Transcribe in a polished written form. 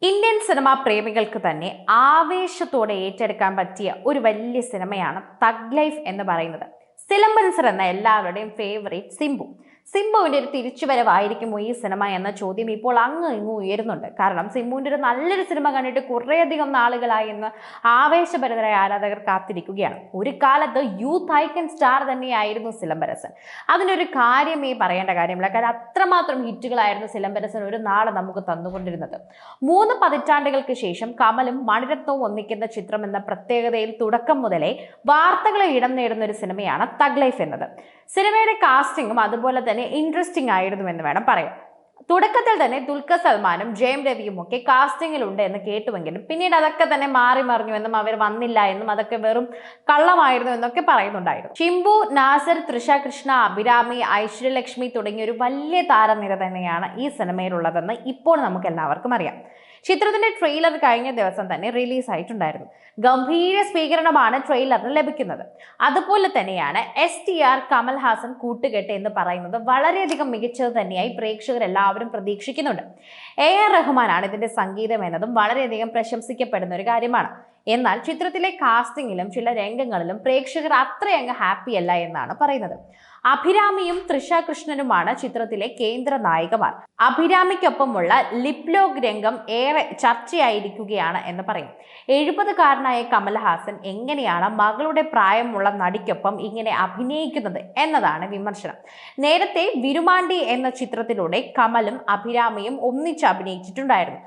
Indian cinema പ്രേമികൾക്ക് തന്നെ ആവേശത്തോടെ ഏറ്റെടുക്കാൻ പറ്റിയ ഒരു വലിയ സിനിമയാണ് തഗ് ലൈഫ് എന്ന് പറയുന്നത്. സിലംബൻസർ എന്ന എല്ലാവരുടെയും ഫേവറേറ്റ് സിംബുവിന്റെ ഒരു തിരിച്ചുവരവായിരിക്കുമോ ഈ സിനിമ എന്ന ചോദ്യം ഇപ്പോൾ അങ്ങ് ഇങ്ങും ഉയരുന്നുണ്ട്. കാരണം സിംബുവിന്റെ ഒരു നല്ലൊരു സിനിമ കണ്ടിട്ട് കുറേയധികം നാളുകളായി എന്ന് ആവേശഭരിതരായ ആരാധകർ കാത്തിരിക്കുകയാണ്. ഒരു കാലത്ത് യൂത്ത് ഐക്കൺ സ്റ്റാർ തന്നെയായിരുന്നു സിലംബരസൻ. അതിനൊരു കാര്യമേ പറയേണ്ട കാര്യമില്ല. കാരണം അത്രമാത്രം ഹിറ്റുകളായിരുന്നു സിലംബരസൻ ഒരു നാളെ നമുക്ക് തന്നുകൊണ്ടിരുന്നത്. 3 പതിറ്റാണ്ടുകൾക്ക് ശേഷം കമലും മണിരത്നവും ഒന്നിക്കുന്ന ചിത്രം എന്ന പ്രത്യേകതയിൽ തുടക്കം മുതലേ വാർത്തകളിൽ ഇടം നേടുന്ന ഒരു സിനിമയാണ് തഗ് ലൈഫ് എന്നത്. സിനിമയുടെ കാസ്റ്റിംഗും അതുപോലെ തന്നെ ഇൻട്രസ്റ്റിംഗ് ആയിരുന്നു എന്ന് വേണം പറയാം. തുടക്കത്തിൽ തന്നെ ദുൽഖർ സൽമാനും ജയം രവിയും ഒക്കെ കാസ്റ്റിംഗിലുണ്ട് എന്ന് കേട്ടുവെങ്കിലും പിന്നീട് അതൊക്കെ തന്നെ മാറി മറിഞ്ഞു എന്നും അവർ വന്നില്ല എന്നും അതൊക്കെ വെറും കള്ളമായിരുന്നു എന്നൊക്കെ പറയുന്നുണ്ടായിരുന്നു. ഷിംബു, നാസർ, തൃഷ കൃഷ്ണ, അഭിരാമി, ഐശ്വര്യലക്ഷ്മി തുടങ്ങിയ ഒരു വലിയ താരനിര തന്നെയാണ് ഈ സിനിമയിലുള്ളതെന്ന് ഇപ്പോൾ നമുക്ക് എല്ലാവർക്കും അറിയാം. ചിത്രത്തിന്റെ ട്രെയിലർ കഴിഞ്ഞ ദിവസം തന്നെ റിലീസ് ആയിട്ടുണ്ടായിരുന്നു. ഗംഭീര സ്വീകരണമാണ് ട്രെയിലറിന് ലഭിക്കുന്നത്. അതുപോലെ തന്നെയാണ് STR കമൽഹാസൻ കൂട്ടുകെട്ട് എന്ന് പറയുന്നത് വളരെയധികം മികച്ചത് തന്നെയായി പ്രേക്ഷകർ എല്ലാവരും പ്രതീക്ഷിക്കുന്നുണ്ട്. AR റഹ്മാനാണ് ഇതിന്റെ സംഗീതം എന്നതും വളരെയധികം പ്രശംസിക്കപ്പെടുന്ന ഒരു കാര്യമാണ്. എന്നാൽ ചിത്രത്തിലെ കാസ്റ്റിംഗിലും ചില രംഗങ്ങളിലും പ്രേക്ഷകർ അത്രയങ്ങ് ഹാപ്പി അല്ല എന്നാണ് പറയുന്നത്. അഭിരാമിയും തൃഷ കൃഷ്ണനുമാണ് ചിത്രത്തിലെ കേന്ദ്ര നായികമാർ. അഭിരാമിക്കൊപ്പമുള്ള ലിപ്ലോഗ് രംഗം ഏറെ ചർച്ചയായിരിക്കുകയാണ് എന്ന് പറയും. 70-കാരനായ കമൽഹാസൻ എങ്ങനെയാണ് മകളുടെ പ്രായമുള്ള നടിക്കൊപ്പം ഇങ്ങനെ അഭിനയിക്കുന്നത് എന്നതാണ് വിമർശനം. നേരത്തെ വിരുമാണ്ടി എന്ന ചിത്രത്തിലൂടെ കമലും അഭിരാമിയും ഒന്നിച്ച് അഭിനയിച്ചിട്ടുണ്ടായിരുന്നു.